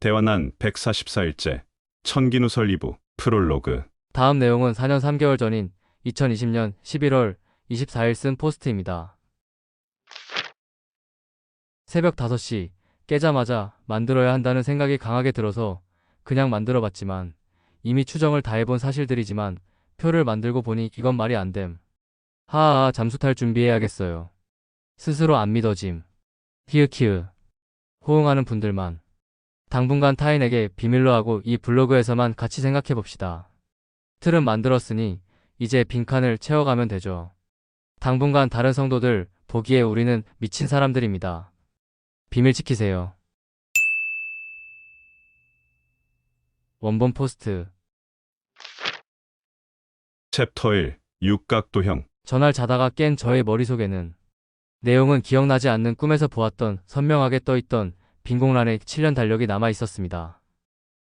대화난 144일째 천기누설 2부 프롤로그. 다음 내용은 4년 3개월 전인 2020년 11월 24일 쓴 포스트입니다. 새벽 5시 깨자마자 만들어야 한다는 생각이 강하게 들어서 그냥 만들어봤지만 이미 추정을 다 해본 사실들이지만 표를 만들고 보니 이건 말이 안 됨. 하하하 잠수 탈 준비해야겠어요. 스스로 안 믿어짐. 히읗히읗. 호응하는 분들만. 당분간 타인에게 비밀로 하고 이 블로그에서만 같이 생각해봅시다. 틀은 만들었으니 이제 빈칸을 채워가면 되죠. 당분간 다른 성도들 보기에 우리는 미친 사람들입니다. 비밀 지키세요. 원본 포스트. 챕터 1 육각도형. 전날 자다가 깬 저의 머릿속에는 내용은 기억나지 않는 꿈에서 보았던 선명하게 떠있던 빈 공란에 7년 달력이 남아 있었습니다.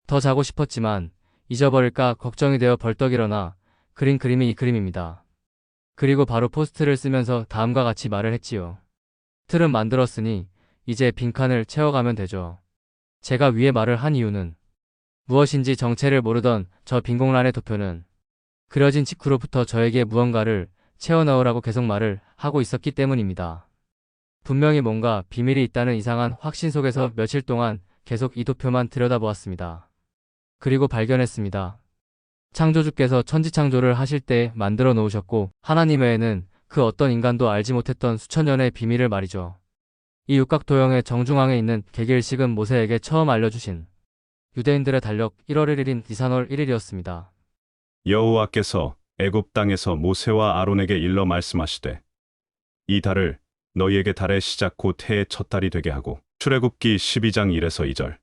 더 자고 싶었지만 잊어버릴까 걱정이 되어 벌떡 일어나 그린 그림이 이 그림입니다. 그리고 바로 포스트를 쓰면서 다음과 같이 말을 했지요. 틀은 만들었으니 이제 빈칸을 채워가면 되죠. 제가 위에 말을 한 이유는 무엇인지 정체를 모르던 저 빈 공란의 도표는 그려진 직후로부터 저에게 무언가를 채워넣으라고 계속 말을 하고 있었기 때문입니다. 분명히 뭔가 비밀이 있다는 이상한 확신 속에서 며칠 동안 계속 이 도표만 들여다보았습니다. 그리고 발견했습니다. 창조주께서 천지창조를 하실 때 만들어 놓으셨고 하나님 외에는 그 어떤 인간도 알지 못했던 수천 년의 비밀을 말이죠. 이 육각도형의 정중앙에 있는 개기일식은 모세에게 처음 알려주신 유대인들의 달력 1월 1일인 니산월 1일이었습니다. 여호와께서 애굽 땅에서 모세와 아론에게 일러 말씀하시되 이 달을 너희에게 달의 시작 곧 해의 첫 달이 되게 하고. 출애굽기 12장 1에서 2절.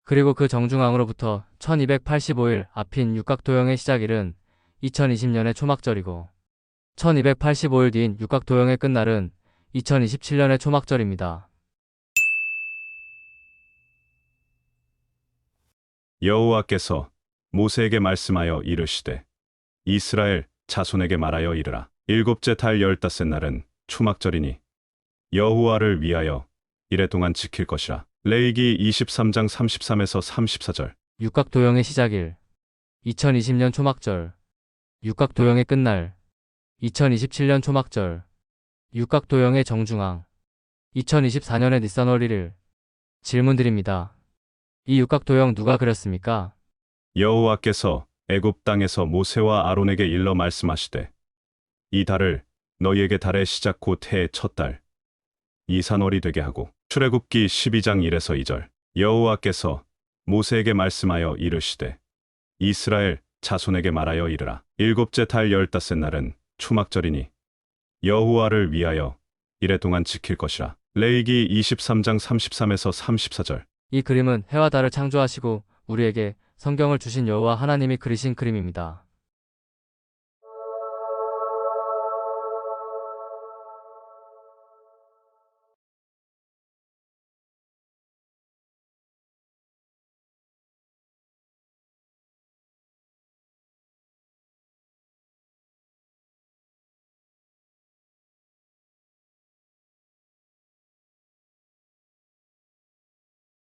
그리고 그 정중앙으로부터 1285일 앞인 육각도형의 시작일은 2020년의 초막절이고 1285일 뒤인 육각도형의 끝날은 2027년의 초막절입니다. 여호와께서 모세에게 말씀하여 이르시되 이스라엘 자손에게 말하여 이르라. 일곱째 달 15째 날은 초막절이니 여호와를 위하여 이래 동안 지킬 것이라. 레위기 23장 33에서 34절. 육각도형의 시작일 2020년 초막절. 육각도형의 끝날 2027년 초막절. 육각도형의 정중앙 2024년의 니산월 1일. 질문드립니다. 이 육각도형 누가 그렸습니까? 여호와께서 애굽 땅에서 모세와 아론에게 일러 말씀하시되 이 달을 너희에게 달의 시작 곧 해의 첫 달 이산월이 되게 하고. 출애굽기 12장 1에서 2절. 여호와께서 모세에게 말씀하여 이르시되 이스라엘 자손에게 말하여 이르라. 일곱째 달 15째 날은 초막절이니 여호와를 위하여 이래 동안 지킬 것이라. 레위기 23장 33에서 34절. 이 그림은 해와 달을 창조하시고 우리에게 성경을 주신 여호와 하나님이 그리신 그림입니다.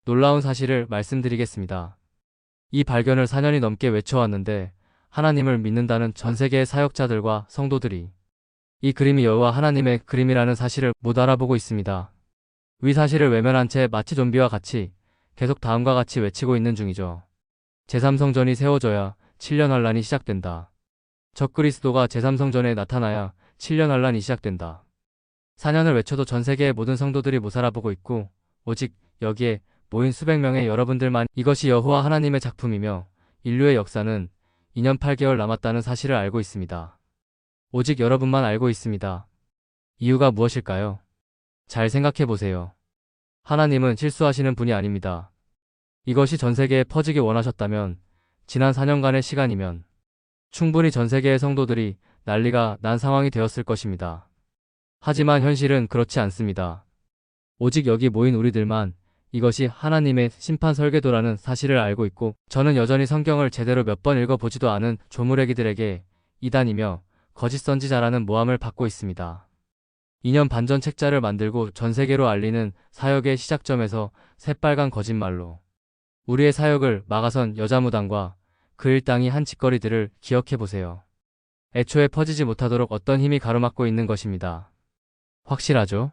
놀라운 사실을 말씀드리겠습니다. 이 발견을 4년이 넘게 외쳐왔는데 하나님을 믿는다는 전 세계의 사역자들과 성도들이 이 그림이 여호와 하나님의 그림이라는 사실을 못 알아보고 있습니다. 위 사실을 외면한 채 마치 좀비와 같이 계속 다음과 같이 외치고 있는 중이죠. 제3성전이 세워져야 7년 환란이 시작된다. 적그리스도가 제3성전에 나타나야 7년 환란이 시작된다. 4년을 외쳐도 전 세계의 모든 성도들이 못 알아보고 있고 오직 여기에 모인 수백 명의 여러분들만 이것이 여호와 하나님의 작품이며 인류의 역사는 2년 8개월 남았다는 사실을 알고 있습니다. 오직 여러분만 알고 있습니다. 이유가 무엇일까요? 잘 생각해 보세요. 하나님은 실수하시는 분이 아닙니다. 이것이 전 세계에 퍼지기 원하셨다면 지난 4년간의 시간이면 충분히 전 세계의 성도들이 난리가 난 상황이 되었을 것입니다. 하지만 현실은 그렇지 않습니다. 오직 여기 모인 우리들만 이것이 하나님의 심판 설계도라는 사실을 알고 있고 저는 여전히 성경을 제대로 몇 번 읽어보지도 않은 조무래기들에게 이단이며 거짓 선지자라는 모함을 받고 있습니다. 2년 반 전 책자를 만들고 전 세계로 알리는 사역의 시작점에서 새빨간 거짓말로 우리의 사역을 막아선 여자무당과 그 일당이 한 짓거리들을 기억해보세요. 애초에 퍼지지 못하도록 어떤 힘이 가로막고 있는 것입니다. 확실하죠?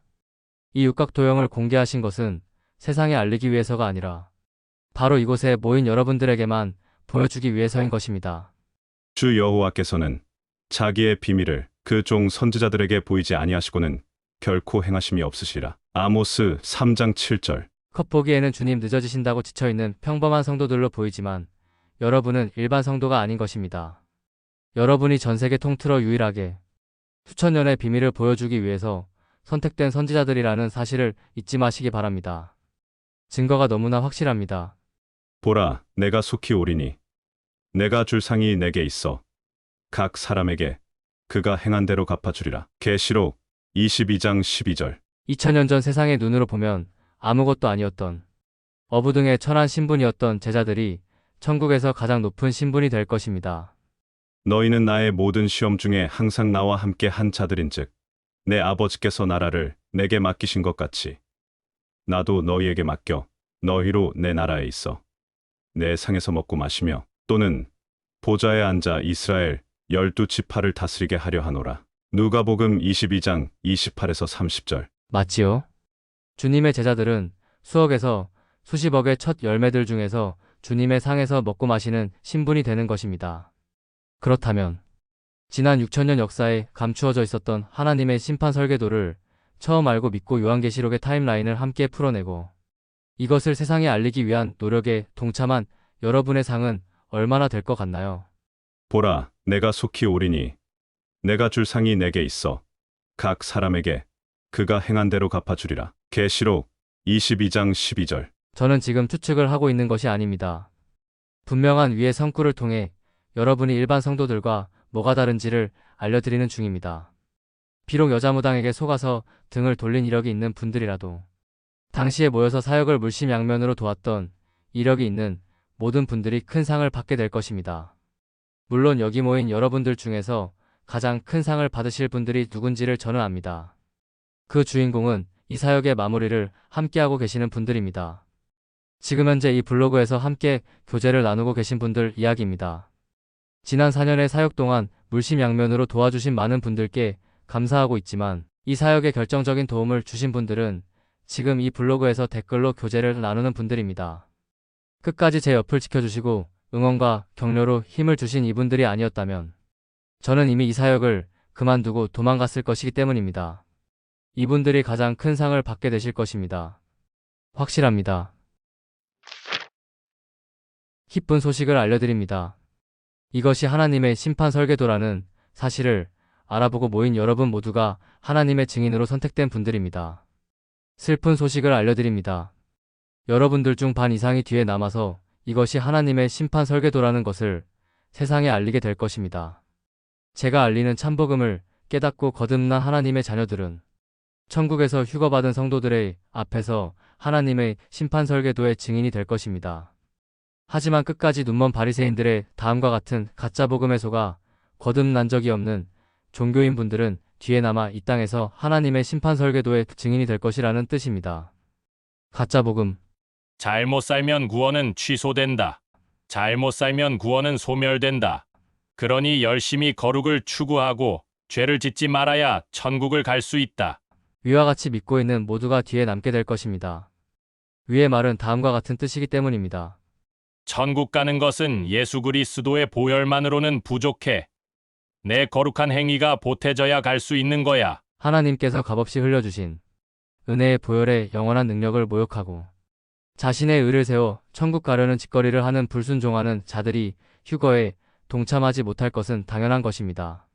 이 육각도형을 공개하신 것은 세상에 알리기 위해서가 아니라 바로 이곳에 모인 여러분들에게만 보여주기 위해서인 것입니다. 주 여호와께서는 자기의 비밀을 그 종 선지자들에게 보이지 아니하시고는 결코 행하심이 없으시라. 아모스 3장 7절. 겉보기에는 주님 늦어지신다고 지쳐있는 평범한 성도들로 보이지만 여러분은 일반 성도가 아닌 것입니다. 여러분이 전 세계 통틀어 유일하게 수천 년의 비밀을 보여주기 위해서 선택된 선지자들이라는 사실을 잊지 마시기 바랍니다. 증거가 너무나 확실합니다. 보라, 내가 속히 오리니 내가 줄 상이 내게 있어 각 사람에게 그가 행한 대로 갚아주리라. 계시록 22장 12절. 2000년 전 세상의 눈으로 보면 아무것도 아니었던 어부등의 천한 신분이었던 제자들이 천국에서 가장 높은 신분이 될 것입니다. 너희는 나의 모든 시험 중에 항상 나와 함께 한 자들인즉 내 아버지께서 나라를 내게 맡기신 것 같이 나도 너희에게 맡겨 너희로 내 나라에 있어 내 상에서 먹고 마시며 또는 보좌에 앉아 이스라엘 12지파를 다스리게 하려 하노라. 누가복음 22장 28에서 30절. 맞지요? 주님의 제자들은 수억에서 수십억의 첫 열매들 중에서 주님의 상에서 먹고 마시는 신분이 되는 것입니다. 그렇다면 지난 6000년 역사에 감추어져 있었던 하나님의 심판 설계도를 처음 알고 믿고 요한계시록의 타임라인을 함께 풀어내고 이것을 세상에 알리기 위한 노력에 동참한 여러분의 상은 얼마나 될 것 같나요? 보라, 내가 속히 오리니 내가 줄 상이 내게 있어 각 사람에게 그가 행한 대로 갚아주리라. 계시록 22장 12절. 저는 지금 추측을 하고 있는 것이 아닙니다. 분명한 위의 성구를 통해 여러분이 일반 성도들과 뭐가 다른지를 알려드리는 중입니다. 비록 여자무당에게 속아서 등을 돌린 이력이 있는 분들이라도 당시에 모여서 사역을 물심양면으로 도왔던 이력이 있는 모든 분들이 큰 상을 받게 될 것입니다. 물론 여기 모인 여러분들 중에서 가장 큰 상을 받으실 분들이 누군지를 저는 압니다. 그 주인공은 이 사역의 마무리를 함께하고 계시는 분들입니다. 지금 현재 이 블로그에서 함께 교제를 나누고 계신 분들 이야기입니다. 지난 4년의 사역 동안 물심양면으로 도와주신 많은 분들께 감사하고 있지만 이 사역에 결정적인 도움을 주신 분들은 지금 이 블로그에서 댓글로 교제를 나누는 분들입니다. 끝까지 제 옆을 지켜주시고 응원과 격려로 힘을 주신 이분들이 아니었다면 저는 이미 이 사역을 그만두고 도망갔을 것이기 때문입니다. 이분들이 가장 큰 상을 받게 되실 것입니다. 확실합니다. 기쁜 소식을 알려드립니다. 이것이 하나님의 심판 설계도라는 사실을 알아보고 모인 여러분 모두가 하나님의 증인으로 선택된 분들입니다. 슬픈 소식을 알려드립니다. 여러분들 중 반 이상이 뒤에 남아서 이것이 하나님의 심판 설계도라는 것을 세상에 알리게 될 것입니다. 제가 알리는 참복음을 깨닫고 거듭난 하나님의 자녀들은 천국에서 휴거받은 성도들의 앞에서 하나님의 심판 설계도의 증인이 될 것입니다. 하지만 끝까지 눈먼 바리새인들의 다음과 같은 가짜 복음에 속아 거듭난 적이 없는 종교인 분들은 뒤에 남아 이 땅에서 하나님의 심판 설계도의 증인이 될 것이라는 뜻입니다. 가짜 복음. 잘못 살면 구원은 취소된다. 잘못 살면 구원은 소멸된다. 그러니 열심히 거룩을 추구하고 죄를 짓지 말아야 천국을 갈 수 있다. 위와 같이 믿고 있는 모두가 뒤에 남게 될 것입니다. 위의 말은 다음과 같은 뜻이기 때문입니다. 천국 가는 것은 예수 그리스도의 보혈만으로는 부족해. 내 거룩한 행위가 보태져야 갈 수 있는 거야. 하나님께서 값없이 흘려주신 은혜의 보혈의 영원한 능력을 모욕하고 자신의 의를 세워 천국 가려는 짓거리를 하는 불순종하는 자들이 휴거에 동참하지 못할 것은 당연한 것입니다.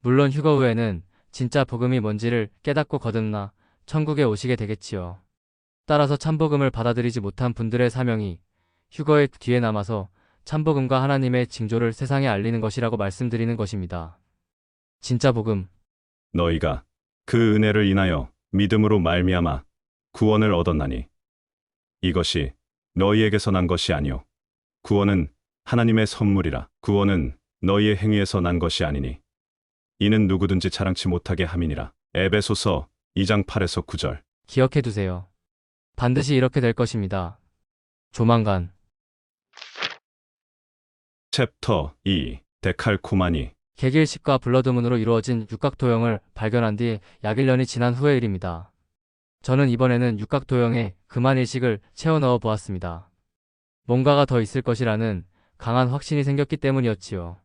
물론 휴거 후에는 진짜 복음이 뭔지를 깨닫고 거듭나 천국에 오시게 되겠지요. 따라서 참복음을 받아들이지 못한 분들의 사명이 휴거의 뒤에 남아서 참복음과 하나님의 징조를 세상에 알리는 것이라고 말씀드리는 것입니다. 진짜 복음. 너희가 그 은혜를 인하여 믿음으로 말미암아 구원을 얻었나니 이것이 너희에게서 난 것이 아니요 구원은 하나님의 선물이라. 구원은 너희의 행위에서 난 것이 아니니 이는 누구든지 자랑치 못하게 함이니라. 에베소서 2장 8에서 9절. 기억해 두세요. 반드시 이렇게 될 것입니다. 조만간. 챕터 2 데칼코마니. 개기일식과 블러드문으로 이루어진 육각도형을 발견한 뒤 약 1년이 지난 후의 일입니다. 저는 이번에는 육각도형에 금한일식을 채워 넣어 보았습니다. 뭔가가 더 있을 것이라는 강한 확신이 생겼기 때문이었지요.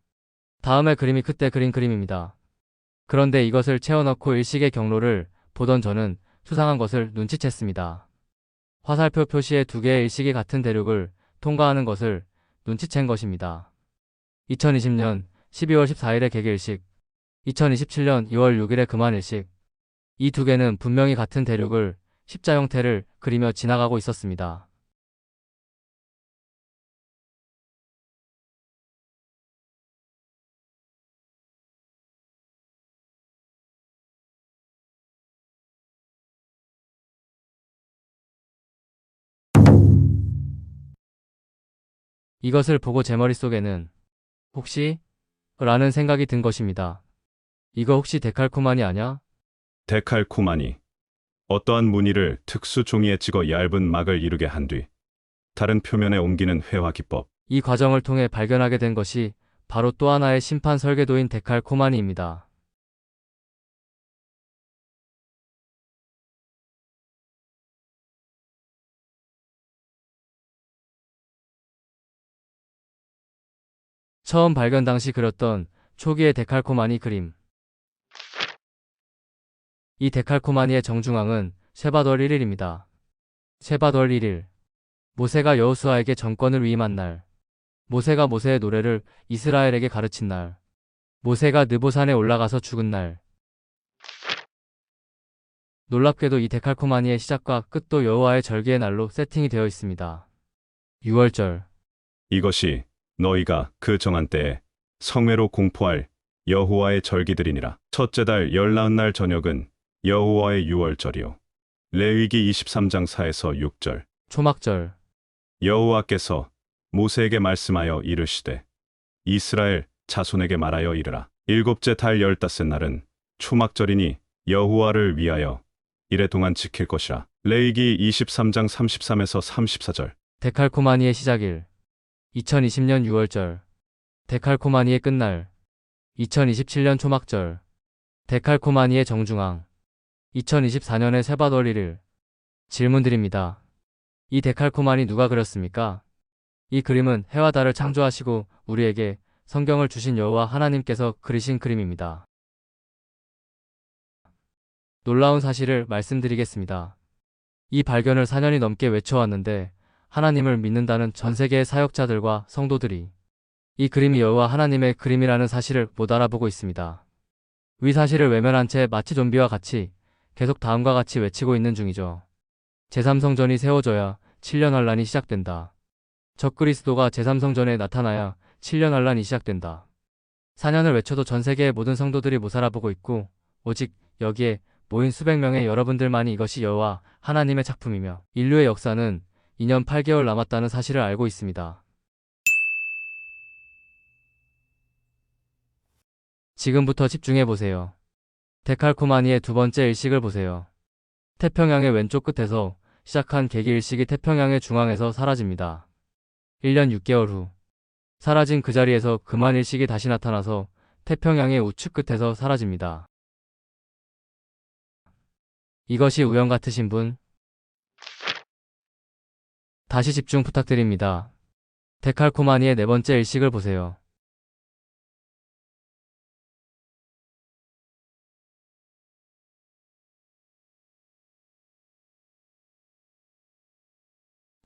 다음의 그림이 그때 그린 그림입니다. 그런데 이것을 채워 넣고 일식의 경로를 보던 저는 수상한 것을 눈치챘습니다. 화살표 표시에 두 개의 일식이 같은 대륙을 통과하는 것을 눈치챈 것입니다. 2020년 12월 14일의 개기일식, 2027년 2월 6일의 금한일식. 이 두 개는 분명히 같은 대륙을 십자 형태를 그리며 지나가고 있었습니다. 이것을 보고 제 머릿속에는 혹시? 라는 생각이 든 것입니다. 이거 혹시 데칼코마니 아냐? 데칼코마니. 어떠한 무늬를 특수 종이에 찍어 얇은 막을 이루게 한 뒤 다른 표면에 옮기는 회화 기법. 이 과정을 통해 발견하게 된 것이 바로 또 하나의 심판 설계도인 데칼코마니입니다. 처음 발견 당시 그렸던 초기의 데칼코마니 그림. 이 데칼코마니의 정중앙은 쇠바덜 1일입니다. 쇠바덜 1일. 모세가 여호수아에게 정권을 위임한 날. 모세가 모세의 노래를 이스라엘에게 가르친 날. 모세가 느보산에 올라가서 죽은 날. 놀랍게도 이 데칼코마니의 시작과 끝도 여호와의 절기의 날로 세팅이 되어 있습니다. 6월절. 이것이 너희가 그 정한 때에 성회로 공포할 여호와의 절기들이니라. 첫째 달 14날 저녁은 여호와의 유월절이요. 레위기 23장 4에서 6절. 초막절. 여호와께서 모세에게 말씀하여 이르시되 이스라엘 자손에게 말하여 이르라. 일곱째 달 15날은 초막절이니 여호와를 위하여 이래 동안 지킬 것이라. 레위기 23장 33에서 34절. 데칼코마니의 시작일. 2020년 6월절. 데칼코마니의 끝날. 2027년 초막절. 데칼코마니의 정중앙. 2024년의 쇠바덜 1일. 질문드립니다. 이 데칼코마니 누가 그렸습니까? 이 그림은 해와 달을 창조하시고 우리에게 성경을 주신 여호와 하나님께서 그리신 그림입니다. 놀라운 사실을 말씀드리겠습니다. 이 발견을 4년이 넘게 외쳐왔는데 하나님을 믿는다는 전 세계의 사역자들과 성도들이 이 그림이 여호와 하나님의 그림이라는 사실을 못 알아보고 있습니다. 위 사실을 외면한 채 마치 좀비와 같이 계속 다음과 같이 외치고 있는 중이죠. 제3성전이 세워져야 7년 환란이 시작된다. 적그리스도가 제3성전에 나타나야 7년 환란이 시작된다. 4년을 외쳐도 전 세계의 모든 성도들이 못 알아보고 있고 오직 여기에 모인 수백 명의 여러분들만이 이것이 여호와 하나님의 작품이며 인류의 역사는 2년 8개월 남았다는 사실을 알고 있습니다. 지금부터 집중해 보세요. 데칼코마니의 두 번째 일식을 보세요. 태평양의 왼쪽 끝에서 시작한 개기 일식이 태평양의 중앙에서 사라집니다. 1년 6개월 후 사라진 그 자리에서 금한 일식이 다시 나타나서 태평양의 우측 끝에서 사라집니다. 이것이 우연 같으신 분? 다시 집중 부탁드립니다. 데칼코마니의 네 번째 일식을 보세요.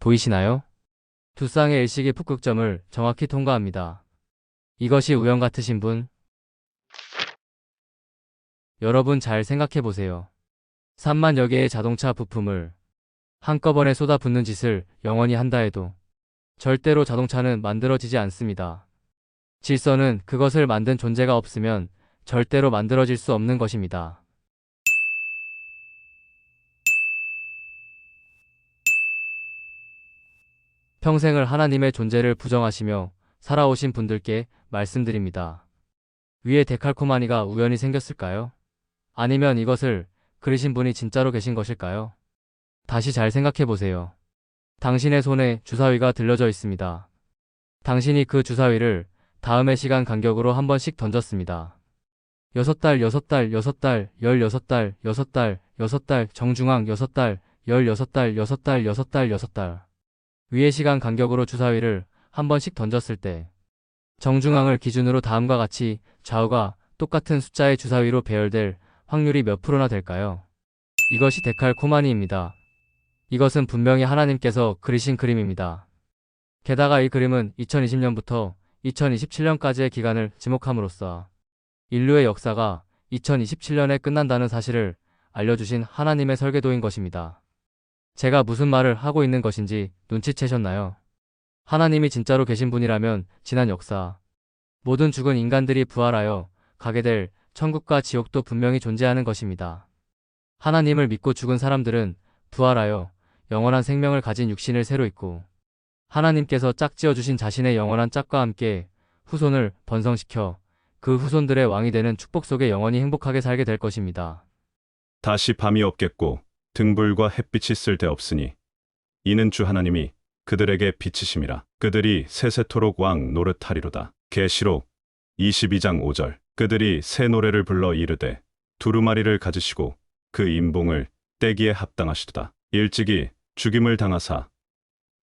보이시나요? 두 쌍의 일식이 북극점을 정확히 통과합니다. 이것이 우연 같으신 분? 여러분 잘 생각해 보세요. 3만여 개의 자동차 부품을 한꺼번에 쏟아붓는 짓을 영원히 한다 해도 절대로 자동차는 만들어지지 않습니다. 질서는 그것을 만든 존재가 없으면 절대로 만들어질 수 없는 것입니다. 평생을 하나님의 존재를 부정하시며 살아오신 분들께 말씀드립니다. 위에 데칼코마니가 우연히 생겼을까요? 아니면 이것을 그리신 분이 진짜로 계신 것일까요? 다시 잘 생각해 보세요. 당신의 손에 주사위가 들려져 있습니다. 당신이 그 주사위를 다음의 시간 간격으로 한 번씩 던졌습니다. 6달, 6달, 6달, 16달, 6달, 6달, 정중앙 6달, 16달, 6달, 6달, 6달. 위의 시간 간격으로 주사위를 한 번씩 던졌을 때 정중앙을 기준으로 다음과 같이 좌우가 똑같은 숫자의 주사위로 배열될 확률이 몇 프로나 될까요? 이것이 데칼코마니입니다. 이것은 분명히 하나님께서 그리신 그림입니다. 게다가 이 그림은 2020년부터 2027년까지의 기간을 지목함으로써 인류의 역사가 2027년에 끝난다는 사실을 알려주신 하나님의 설계도인 것입니다. 제가 무슨 말을 하고 있는 것인지 눈치채셨나요? 하나님이 진짜로 계신 분이라면 지난 역사, 모든 죽은 인간들이 부활하여 가게 될 천국과 지옥도 분명히 존재하는 것입니다. 하나님을 믿고 죽은 사람들은 부활하여 영원한 생명을 가진 육신을 새로 입고 하나님께서 짝지어 주신 자신의 영원한 짝과 함께 후손을 번성시켜 그 후손들의 왕이 되는 축복 속에 영원히 행복하게 살게 될 것입니다. 다시 밤이 없겠고 등불과 햇빛이 쓸데없으니 이는 주 하나님이 그들에게 비치심이라. 그들이 세세토록 왕 노릇하리로다. 계시록 22장 5절. 그들이 새 노래를 불러 이르되 두루마리를 가지시고 그 인봉을 떼기에 합당하시도다. 일찍이 죽임을 당하사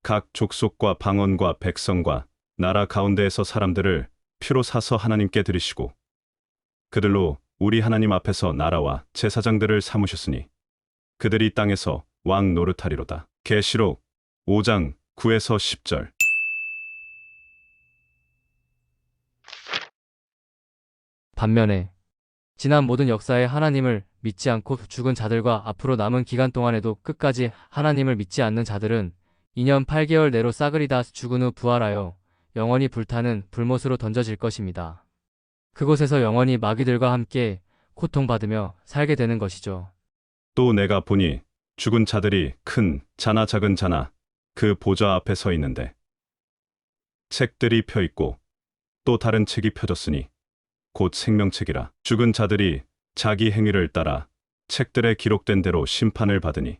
각 족속과 방언과 백성과 나라 가운데에서 사람들을 피로 사서 하나님께 드리시고 그들로 우리 하나님 앞에서 나라와 제사장들을 삼으셨으니 그들이 땅에서 왕 노릇하리로다. 계시록 5장 9에서 10절. 반면에 지난 모든 역사에 하나님을 믿지 않고 죽은 자들과 앞으로 남은 기간 동안에도 끝까지 하나님을 믿지 않는 자들은 2년 8개월 내로 싸그리 다 죽은 후 부활하여 영원히 불타는 불못으로 던져질 것입니다. 그곳에서 영원히 마귀들과 함께 고통받으며 살게 되는 것이죠. 또 내가 보니 죽은 자들이 큰 자나 작은 자나 그 보좌 앞에 서 있는데 책들이 펴 있고 또 다른 책이 펴졌으니 곧 생명책이라. 죽은 자들이 자기 행위를 따라 책들에 기록된 대로 심판을 받으니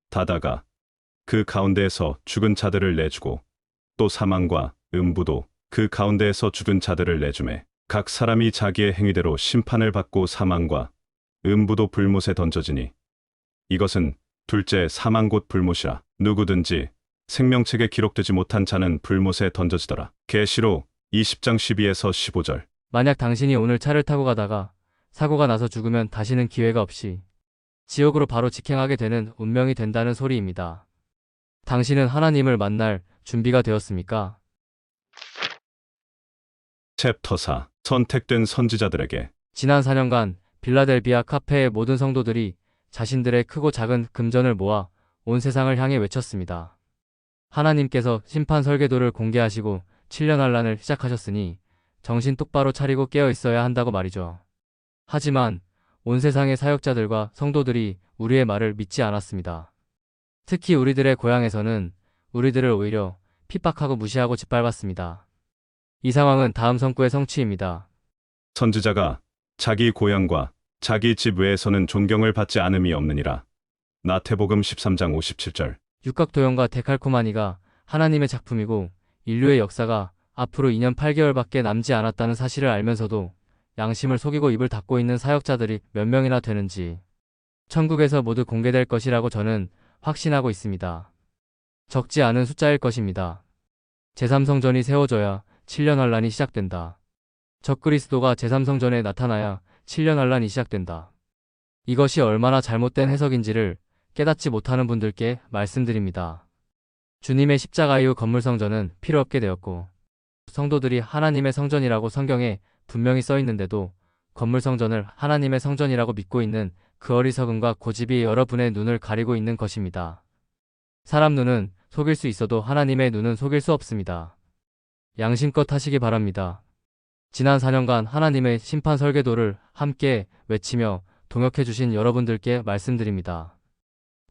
다다가 그 가운데에서 죽은 자들을 내주고 또 사망과 음부도 그 가운데에서 죽은 자들을 내주매 각 사람이 자기의 행위대로 심판을 받고 사망과 음부도 불못에 던져지니 이것은 둘째 사망 곧 불못이라. 누구든지 생명책에 기록되지 못한 자는 불못에 던져지더라. 계시록 20장 12에서 15절. 만약 당신이 오늘 차를 타고 가다가 사고가 나서 죽으면 다시는 기회가 없이 지옥으로 바로 직행하게 되는 운명이 된다는 소리입니다. 당신은 하나님을 만날 준비가 되었습니까? 챕터 4. 선택된 선지자들에게. 지난 4년간 빌라델비아 카페의 모든 성도들이 자신들의 크고 작은 금전을 모아 온 세상을 향해 외쳤습니다. 하나님께서 심판 설계도를 공개하시고 7년 환란을 시작하셨으니 정신 똑바로 차리고 깨어 있어야 한다고 말이죠. 하지만 온 세상의 사역자들과 성도들이 우리의 말을 믿지 않았습니다. 특히 우리들의 고향에서는 우리들을 오히려 핍박하고 무시하고 짓밟았습니다. 이 상황은 다음 성구의 성취입니다. 선지자가 자기 고향과 자기 집 외에서는 존경을 받지 않음이 없느니라. 마태복음 13장 57절. 육각도형과 데칼코마니가 하나님의 작품이고 인류의 역사가 앞으로 2년 8개월밖에 남지 않았다는 사실을 알면서도 양심을 속이고 입을 닫고 있는 사역자들이 몇 명이나 되는지 천국에서 모두 공개될 것이라고 저는 확신하고 있습니다. 적지 않은 숫자일 것입니다. 제3성전이 세워져야 7년 환란이 시작된다. 적그리스도가 제3성전에 나타나야 7년 환란이 시작된다. 이것이 얼마나 잘못된 해석인지를 깨닫지 못하는 분들께 말씀드립니다. 주님의 십자가 이후 건물성전은 필요 없게 되었고 성도들이 하나님의 성전이라고 성경에 분명히 써 있는데도 건물성전을 하나님의 성전이라고 믿고 있는 그 어리석음과 고집이 여러분의 눈을 가리고 있는 것입니다. 사람 눈은 속일 수 있어도 하나님의 눈은 속일 수 없습니다. 양심껏 하시기 바랍니다. 지난 4년간 하나님의 심판 설계도를 함께 외치며 동역해 주신 여러분들께 말씀드립니다.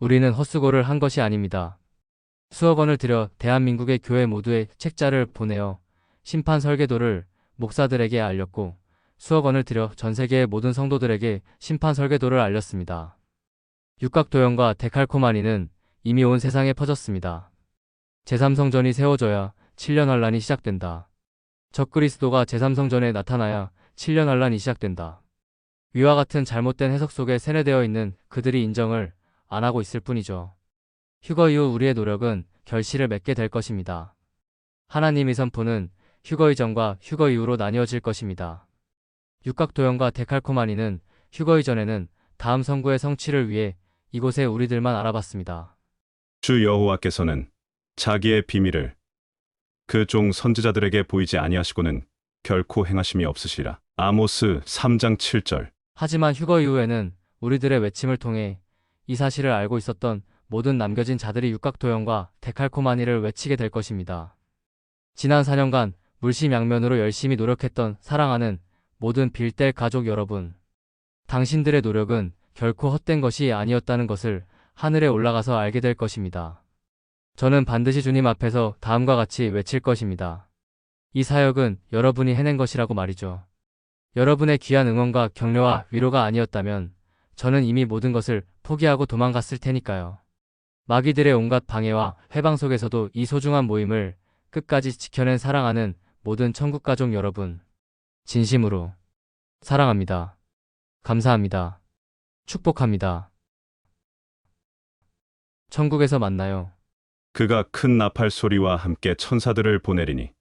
우리는 헛수고를 한 것이 아닙니다. 수억 원을 들여 대한민국의 교회 모두에 책자를 보내어 심판 설계도를 목사들에게 알렸고 수억 원을 들여 전 세계의 모든 성도들에게 심판 설계도를 알렸습니다. 육각도연과 데칼코마니는 이미 온 세상에 퍼졌습니다. 제3성전이 세워져야 7년 환란이 시작된다. 적그리스도가 제3성전에 나타나야 7년 환란이 시작된다. 위와 같은 잘못된 해석 속에 세뇌되어 있는 그들이 인정을 안 하고 있을 뿐이죠. 휴거 이후 우리의 노력은 결실을 맺게 될 것입니다. 하나님의 선포는 휴거 이전과 휴거 이후로 나뉘어질 것입니다. 육각도연과 데칼코마니는 휴거 이전에는 다음 선구의 성취를 위해 이곳에 우리들만 알아봤습니다. 주 여호와께서는 자기의 비밀을 그 종 선지자들에게 보이지 아니하시고는 결코 행하심이 없으시라. 아모스 3장 7절. 하지만 휴거 이후에는 우리들의 외침을 통해 이 사실을 알고 있었던 모든 남겨진 자들이 육각도연과 데칼코마니를 외치게 될 것입니다. 지난 4년간 물심양면으로 열심히 노력했던 사랑하는 모든 빌델 가족 여러분. 당신들의 노력은 결코 헛된 것이 아니었다는 것을 하늘에 올라가서 알게 될 것입니다. 저는 반드시 주님 앞에서 다음과 같이 외칠 것입니다. 이 사역은 여러분이 해낸 것이라고 말이죠. 여러분의 귀한 응원과 격려와 위로가 아니었다면 저는 이미 모든 것을 포기하고 도망갔을 테니까요. 마귀들의 온갖 방해와 회방 속에서도 이 소중한 모임을 끝까지 지켜낸 사랑하는 모든 천국 가족 여러분. 진심으로 사랑합니다. 감사합니다. 축복합니다. 천국에서 만나요. 그가 큰 나팔 소리와 함께 천사들을 보내리니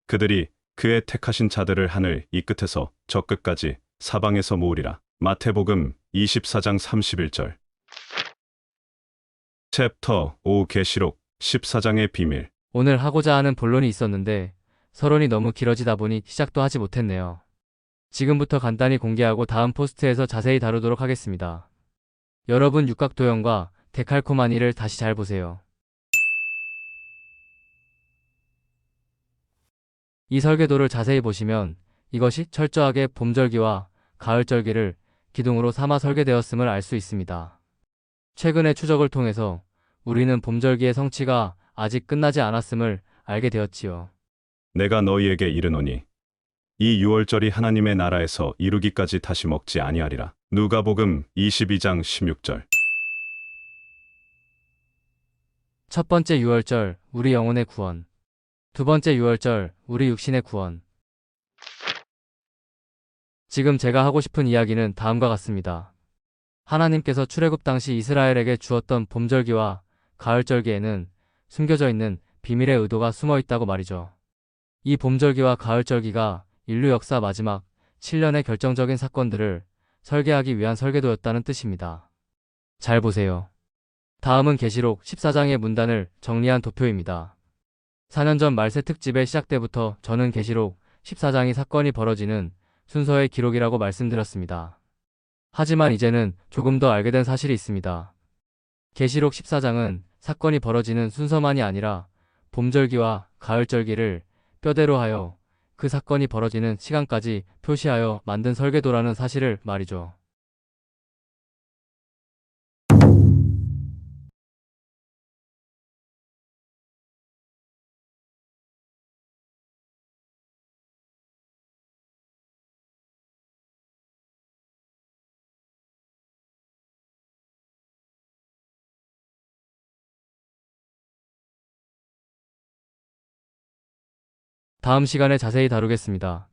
그들이 그의 택하신 자들을 하늘 이 끝에서 저 끝까지 사방에서 모으리라. 마태복음 24장 31절. 챕터 5 계시록 14장의 비밀. 오늘 하고자 하는 본론이 있었는데 서론이 너무 길어지다 보니 시작도 하지 못했네요. 지금부터 간단히 공개하고 다음 포스트에서 자세히 다루도록 하겠습니다. 여러분 육각도연과 데칼코마니를 다시 잘 보세요. 이 설계도를 자세히 보시면 이것이 철저하게 봄절기와 가을절기를 기둥으로 삼아 설계되었음을 알 수 있습니다. 최근의 추적을 통해서 우리는 봄절기의 성취가 아직 끝나지 않았음을 알게 되었지요. 내가 너희에게 이르노니 이 유월절이 하나님의 나라에서 이루기까지 다시 먹지 아니하리라. 누가복음 22장 16절. 첫 번째 유월절, 우리 영혼의 구원. 두 번째 유월절, 우리 육신의 구원. 지금 제가 하고 싶은 이야기는 다음과 같습니다. 하나님께서 출애굽 당시 이스라엘에게 주었던 봄절기와 가을절기에는 숨겨져 있는 비밀의 의도가 숨어 있다고 말이죠. 이 봄절기와 가을절기가 인류 역사 마지막 7년의 결정적인 사건들을 설계하기 위한 설계도였다는 뜻입니다. 잘 보세요. 다음은 계시록 14장의 문단을 정리한 도표입니다. 4년 전 말세 특집의 시작 때부터 저는 계시록 14장이 사건이 벌어지는 순서의 기록이라고 말씀드렸습니다. 하지만 이제는 조금 더 알게 된 사실이 있습니다. 계시록 14장은 사건이 벌어지는 순서만이 아니라 봄절기와 가을절기를 뼈대로 하여 그 사건이 벌어지는 시간까지 표시하여 만든 설계도라는 사실을 말이죠. 다음 시간에 자세히 다루겠습니다.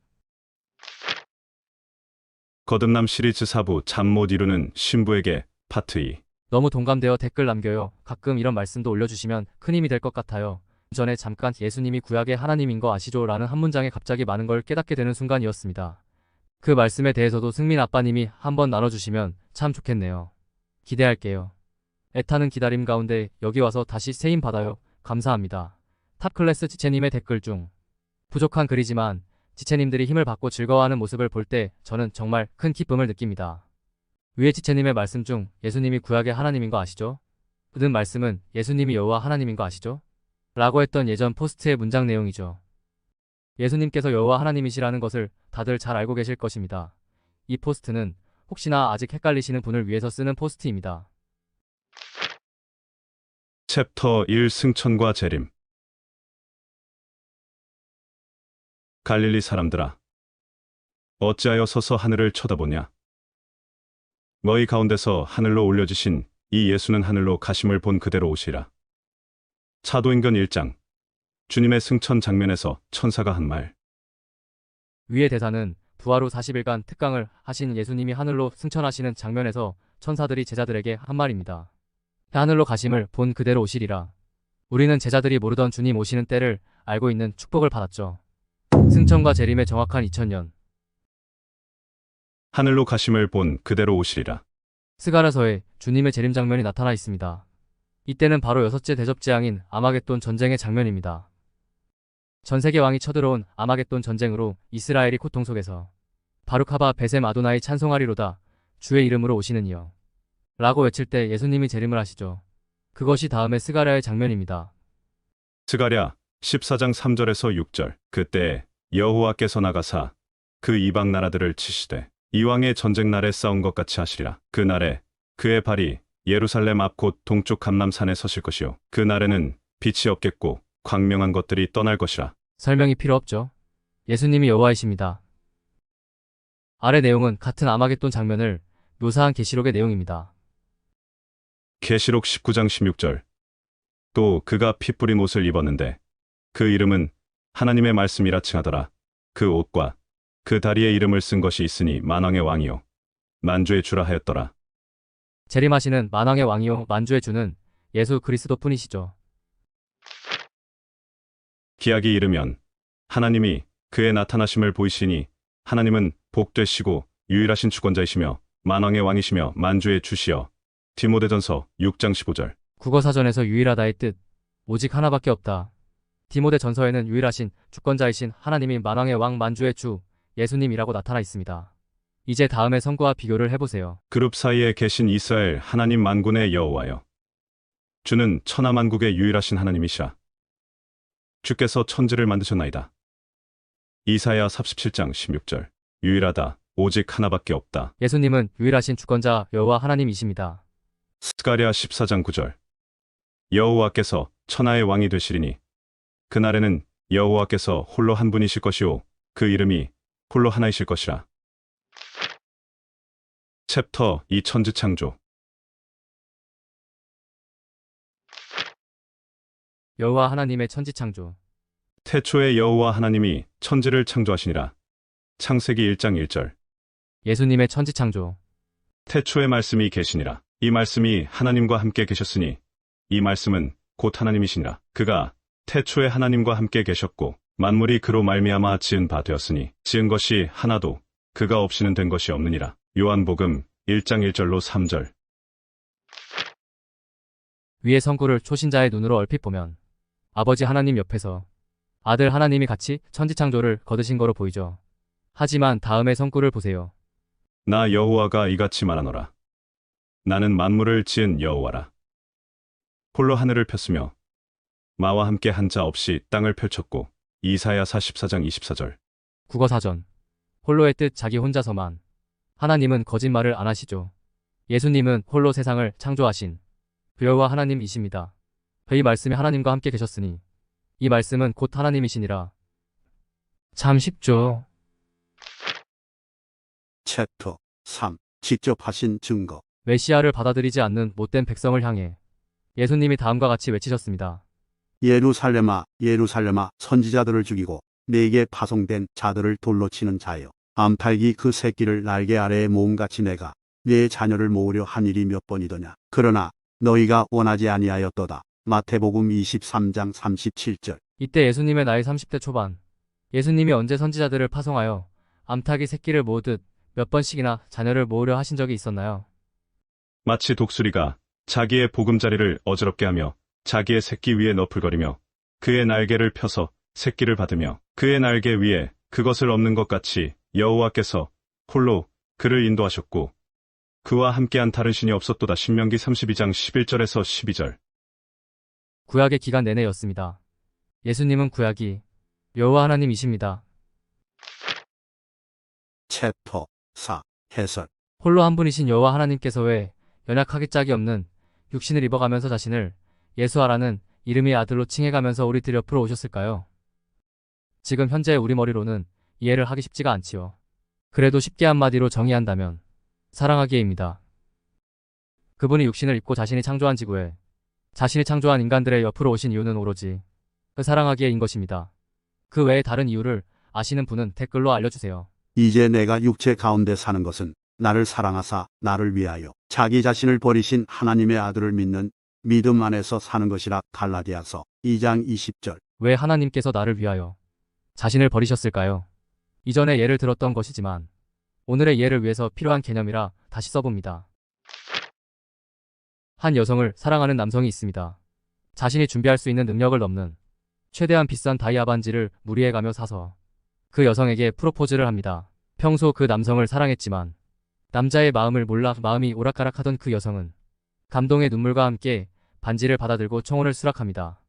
거듭남 시리즈 4부 잠 못 이루는 신부에게 파트 2. 너무 동감되어 댓글 남겨요. 가끔 이런 말씀도 올려주시면 큰 힘이 될 것 같아요. 전에 잠깐 예수님이 구약의 하나님인 거 아시죠? 라는 한 문장에 갑자기 많은 걸 깨닫게 되는 순간이었습니다. 그 말씀에 대해서도 승민 아빠님이 한번 나눠주시면 참 좋겠네요. 기대할게요. 애타는 기다림 가운데 여기 와서 다시 세임 받아요. 감사합니다. 탑클래스 지체님의 댓글 중 부족한 글이지만 지체님들이 힘을 받고 즐거워하는 모습을 볼 때 저는 정말 큰 기쁨을 느낍니다. 위에 지체님의 말씀 중 예수님이 구약의 하나님인 거 아시죠? 든 말씀은 예수님이 여호와 하나님인 거 아시죠? 라고 했던 예전 포스트의 문장 내용이죠. 예수님께서 여호와 하나님이시라는 것을 다들 잘 알고 계실 것입니다. 이 포스트는 혹시나 아직 헷갈리시는 분을 위해서 쓰는 포스트입니다. 챕터 1 승천과 재림. 갈릴리 사람들아, 어찌하여 서서 하늘을 쳐다보냐? 너희 가운데서 하늘로 올려지신 이 예수는 하늘로 가심을 본 그대로 오시라. 사도행전 1장. 주님의 승천 장면에서 천사가 한 말. 위의 대사는 부활 후 40일간 특강을 하신 예수님이 하늘로 승천하시는 장면에서 천사들이 제자들에게 한 말입니다. 하늘로 가심을 본 그대로 오시리라. 우리는 제자들이 모르던 주님 오시는 때를 알고 있는 축복을 받았죠. 승천과 재림의 정확한 2000년. 하늘로 가심을 본 그대로 오시리라. 스가랴서에 주님의 재림 장면이 나타나 있습니다. 이때는 바로 여섯째 대접재앙인 아마겟돈 전쟁의 장면입니다. 전 세계 왕이 쳐들어온 아마겟돈 전쟁으로 이스라엘이 고통 속에서 바룩하바 베셈 아도나이 찬송하리로다 주의 이름으로 오시는 이여 라고 외칠 때 예수님이 재림을 하시죠. 그것이 다음의 스가랴의 장면입니다. 스가랴 14장 3절에서 6절. 그때 여호와께서 나가사 그 이방 나라들을 치시되 이왕의 전쟁 날에 싸운 것 같이 하시리라. 그 날에 그의 발이 예루살렘 앞 곧 동쪽 감람산에 서실 것이요 그 날에는 빛이 없겠고 광명한 것들이 떠날 것이라. 설명이 필요 없죠. 예수님이 여호와이십니다. 아래 내용은 같은 아마겟돈 장면을 묘사한 계시록의 내용입니다. 계시록 19장 16절. 또 그가 피 뿌린 옷을 입었는데 그 이름은 하나님의 말씀이라 칭하더라. 그 옷과 그 다리에 이름을 쓴 것이 있으니 만왕의 왕이요 만주의 주라 하였더라. 재림하시는 만왕의 왕이요 만주의 주는 예수 그리스도뿐이시죠. 기약이 이르면 하나님이 그의 나타나심을 보이시니 하나님은 복되시고 유일하신 주권자이시며 만왕의 왕이시며 만주의 주시여. 디모데전서 6장 15절. 국어사전에서 유일하다의 뜻, 오직 하나밖에 없다. 디모데 전서에는 유일하신 주권자이신 하나님이 만왕의 왕 만주의 주 예수님이라고 나타나 있습니다. 이제 다음의 성구와 비교를 해보세요. 그룹 사이에 계신 이스라엘 하나님 만군의 여호와여. 주는 천하만국의 유일하신 하나님이시라. 주께서 천지를 만드셨나이다. 이사야 37장 16절. 유일하다. 오직 하나밖에 없다. 예수님은 유일하신 주권자 여호와 하나님이십니다. 스가랴 14장 9절. 여호와께서 천하의 왕이 되시리니 그날에는 여호와께서 홀로 한 분이실 것이요 그 이름이 홀로 하나이실 것이라. 챕터 2 천지창조. 여호와 하나님의 천지창조. 태초에 여호와 하나님이 천지를 창조하시니라. 창세기 1장 1절. 예수님의 천지창조. 태초에 말씀이 계시니라. 이 말씀이 하나님과 함께 계셨으니 이 말씀은 곧 하나님이시니라. 그가 태초에 하나님과 함께 계셨고 만물이 그로 말미암아 지은 바 되었으니 지은 것이 하나도 그가 없이는 된 것이 없느니라. 요한복음 1장 1절로 3절. 위의 성구를 초신자의 눈으로 얼핏 보면 아버지 하나님 옆에서 아들 하나님이 같이 천지창조를 거두신 거로 보이죠. 하지만 다음의 성구를 보세요. 나 여호와가 이같이 말하노라. 나는 만물을 지은 여호와라. 홀로 하늘을 폈으며 마와 함께 한 자 없이 땅을 펼쳤고. 이사야 44장 24절. 국어사전. 홀로의 뜻 자기 혼자서만. 하나님은 거짓말을 안 하시죠. 예수님은 홀로 세상을 창조하신 그 여호와 하나님이십니다. 이 말씀이 하나님과 함께 계셨으니 이 말씀은 곧 하나님이시니라. 참 쉽죠. 챕터 3. 직접 하신 증거. 메시아를 받아들이지 않는 못된 백성을 향해 예수님이 다음과 같이 외치셨습니다. 예루살렘아, 예루살렘아, 선지자들을 죽이고 내게 파송된 자들을 돌로 치는 자여. 암탉이 그 새끼를 날개 아래에 모음같이 내가 내 자녀를 모으려 한 일이 몇 번이더냐. 그러나 너희가 원하지 아니하였도다. 마태복음 23장 37절. 이때 예수님의 나이 30대 초반. 예수님이 언제 선지자들을 파송하여 암탉이 새끼를 모으듯 몇 번씩이나 자녀를 모으려 하신 적이 있었나요? 마치 독수리가 자기의 보금자리를 어지럽게 하며 자기의 새끼 위에 너풀거리며 그의 날개를 펴서 새끼를 받으며 그의 날개 위에 그것을 엎는 것 같이 여호와께서 홀로 그를 인도하셨고 그와 함께한 다른 신이 없었도다. 신명기 32장 11절에서 12절. 구약의 기간 내내였습니다. 예수님은 구약이 여호와 하나님이십니다. 챕터 4. 해설. 홀로 한 분이신 여호와 하나님께서 왜 연약하기 짝이 없는 육신을 입어가면서 자신을 예수아라는 이름의 아들로 칭해가면서 우리들 옆으로 오셨을까요? 지금 현재 우리 머리로는 이해를 하기 쉽지가 않지요. 그래도 쉽게 한마디로 정의한다면 사랑하기에입니다. 그분이 육신을 입고 자신이 창조한 지구에 자신이 창조한 인간들의 옆으로 오신 이유는 오로지 그 사랑하기에인 것입니다. 그 외에 다른 이유를 아시는 분은 댓글로 알려주세요. 이제 내가 육체 가운데 사는 것은 나를 사랑하사 나를 위하여 자기 자신을 버리신 하나님의 아들을 믿는 믿음 안에서 사는 것이라. 갈라디아서 2장 20절. 왜 하나님께서 나를 위하여 자신을 버리셨을까요? 이전에 예를 들었던 것이지만 오늘의 예를 위해서 필요한 개념이라 다시 써봅니다. 한 여성을 사랑하는 남성이 있습니다. 자신이 준비할 수 있는 능력을 넘는 최대한 비싼 다이아 반지를 무리해 가며 사서 그 여성에게 프로포즈를 합니다. 평소 그 남성을 사랑했지만 남자의 마음을 몰라 마음이 오락가락하던 그 여성은 감동의 눈물과 함께 반지를 받아들고 청혼을 수락합니다.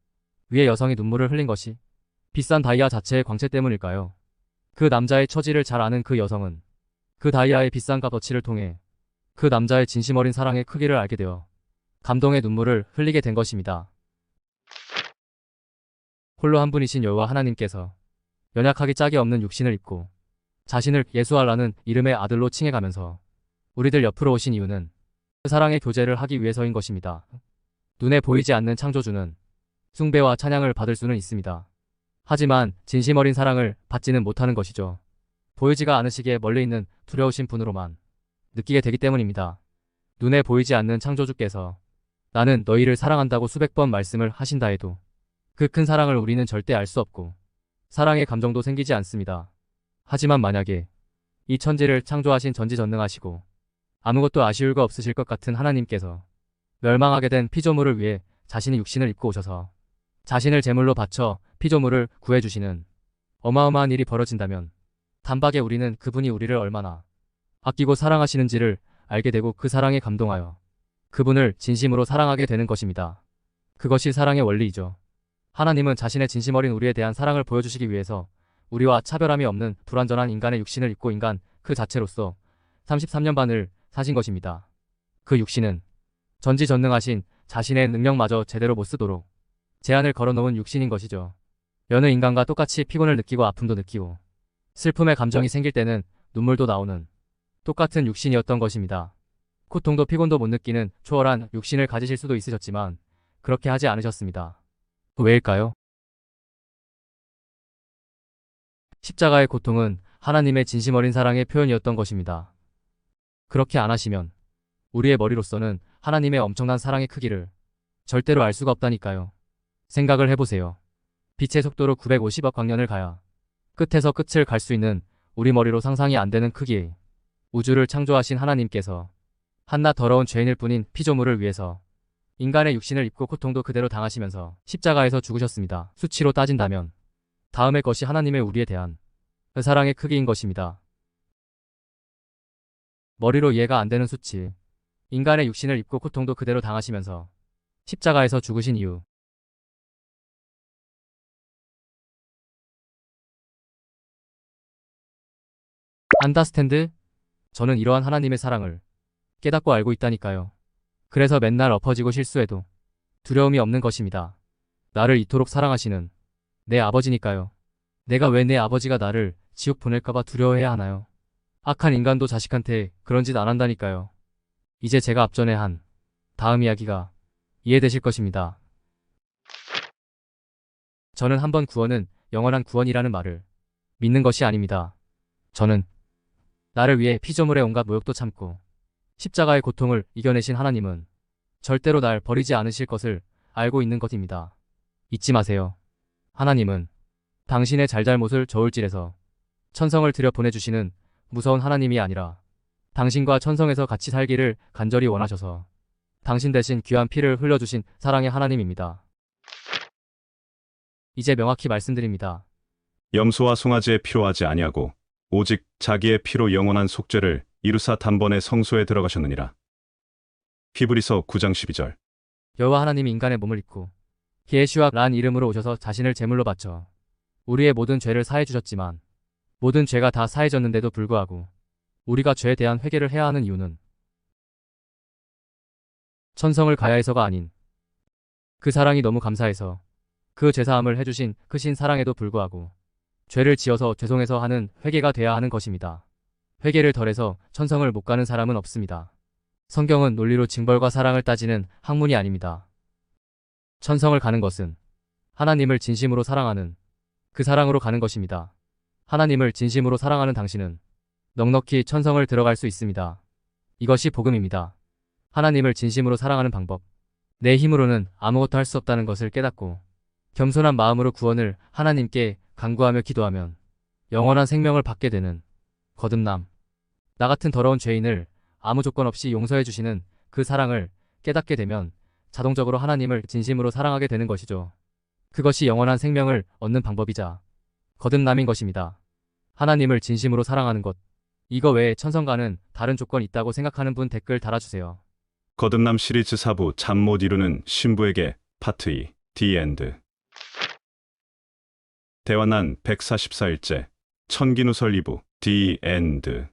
위에 여성이 눈물을 흘린 것이 비싼 다이아 자체의 광채 때문일까요? 그 남자의 처지를 잘 아는 그 여성은 그 다이아의 비싼 값어치를 통해 그 남자의 진심 어린 사랑의 크기를 알게 되어 감동의 눈물을 흘리게 된 것입니다. 홀로 한 분이신 여호와 하나님께서 연약하기 짝이 없는 육신을 입고 자신을 예수아라는 이름의 아들로 칭해가면서 우리들 옆으로 오신 이유는 그 사랑의 교제를 하기 위해서인 것입니다. 눈에 보이지 않는 창조주는 숭배와 찬양을 받을 수는 있습니다. 하지만 진심 어린 사랑을 받지는 못하는 것이죠. 보이지가 않으시기에 멀리 있는 두려우신 분으로만 느끼게 되기 때문입니다. 눈에 보이지 않는 창조주께서 나는 너희를 사랑한다고 수백 번 말씀을 하신다 해도 그 큰 사랑을 우리는 절대 알 수 없고 사랑의 감정도 생기지 않습니다. 하지만 만약에 이 천지를 창조하신 전지전능하시고 아무것도 아쉬울 거 없으실 것 같은 하나님께서 멸망하게 된 피조물을 위해 자신이 육신을 입고 오셔서 자신을 제물로 바쳐 피조물을 구해주시는 어마어마한 일이 벌어진다면 단박에 우리는 그분이 우리를 얼마나 아끼고 사랑하시는지를 알게 되고 그 사랑에 감동하여 그분을 진심으로 사랑하게 되는 것입니다. 그것이 사랑의 원리이죠. 하나님은 자신의 진심 어린 우리에 대한 사랑을 보여주시기 위해서 우리와 차별함이 없는 불완전한 인간의 육신을 입고 인간 그 자체로서 33년 반을 사신 것입니다. 그 육신은 전지전능하신 자신의 능력마저 제대로 못 쓰도록 제한을 걸어놓은 육신인 것이죠. 여느 인간과 똑같이 피곤을 느끼고 아픔도 느끼고 슬픔의 감정이 생길 때는 눈물도 나오는 똑같은 육신이었던 것입니다. 고통도 피곤도 못 느끼는 초월한 육신을 가지실 수도 있으셨지만 그렇게 하지 않으셨습니다. 왜일까요? 십자가의 고통은 하나님의 진심 어린 사랑의 표현이었던 것입니다. 그렇게 안 하시면 우리의 머리로서는 하나님의 엄청난 사랑의 크기를 절대로 알 수가 없다니까요. 생각을 해보세요. 빛의 속도로 950억 광년을 가야 끝에서 끝을 갈 수 있는 우리 머리로 상상이 안 되는 크기의 우주를 창조하신 하나님께서 한낱 더러운 죄인일 뿐인 피조물을 위해서 인간의 육신을 입고 고통도 그대로 당하시면서 십자가에서 죽으셨습니다. 수치로 따진다면 다음의 것이 하나님의 우리에 대한 그 사랑의 크기인 것입니다. 머리로 이해가 안 되는 수치. 인간의 육신을 입고 고통도 그대로 당하시면서 십자가에서 죽으신 이유. 안다스탠드? 저는 이러한 하나님의 사랑을 깨닫고 알고 있다니까요. 그래서 맨날 엎어지고 실수해도 두려움이 없는 것입니다. 나를 이토록 사랑하시는 내 아버지니까요. 내가 왜 내 아버지가 나를 지옥 보낼까봐 두려워해야 하나요? 악한 인간도 자식한테 그런 짓 안 한다니까요. 이제 제가 앞전에 한 다음 이야기가 이해되실 것입니다. 저는 한 번 구원은 영원한 구원이라는 말을 믿는 것이 아닙니다. 저는 나를 위해 피조물의 온갖 모욕도 참고 십자가의 고통을 이겨내신 하나님은 절대로 날 버리지 않으실 것을 알고 있는 것입니다. 잊지 마세요. 하나님은 당신의 잘잘못을 저울질해서 천성을 들여 보내주시는 무서운 하나님이 아니라 당신과 천성에서 같이 살기를 간절히 원하셔서 당신 대신 귀한 피를 흘려주신 사랑의 하나님입니다. 이제 명확히 말씀드립니다. 염소와 송아지의 피로 하지 아니하고 오직 자기의 피로 영원한 속죄를 이루사 단번에 성소에 들어가셨느니라. 히브리서 9장 12절. 여호와 하나님이 인간의 몸을 입고 예수와 란 이름으로 오셔서 자신을 제물로 바쳐 우리의 모든 죄를 사해 주셨지만 모든 죄가 다 사해졌는데도 불구하고 우리가 죄에 대한 회개를 해야 하는 이유는 천성을 가야 해서가 아닌 그 사랑이 너무 감사해서 그 죄사함을 해주신 크신 사랑에도 불구하고 죄를 지어서 죄송해서 하는 회개가 돼야 하는 것입니다. 회개를 덜해서 천성을 못 가는 사람은 없습니다. 성경은 논리로 징벌과 사랑을 따지는 학문이 아닙니다. 천성을 가는 것은 하나님을 진심으로 사랑하는 그 사랑으로 가는 것입니다. 하나님을 진심으로 사랑하는 당신은 넉넉히 천성을 들어갈 수 있습니다. 이것이 복음입니다. 하나님을 진심으로 사랑하는 방법. 내 힘으로는 아무것도 할 수 없다는 것을 깨닫고 겸손한 마음으로 구원을 하나님께 간구하며 기도하면 영원한 생명을 받게 되는 거듭남. 나 같은 더러운 죄인을 아무 조건 없이 용서해 주시는 그 사랑을 깨닫게 되면 자동적으로 하나님을 진심으로 사랑하게 되는 것이죠. 그것이 영원한 생명을 얻는 방법이자 거듭남인 것입니다. 하나님을 진심으로 사랑하는 것. 이거 외에 천성과는 다른 조건이 있다고 생각하는 분 댓글 달아주세요. 거듭남 시리즈 4부 잠 못 이루는 신부에게 파트 2 The End. 대화난 144일째 천기누설 2부 The End.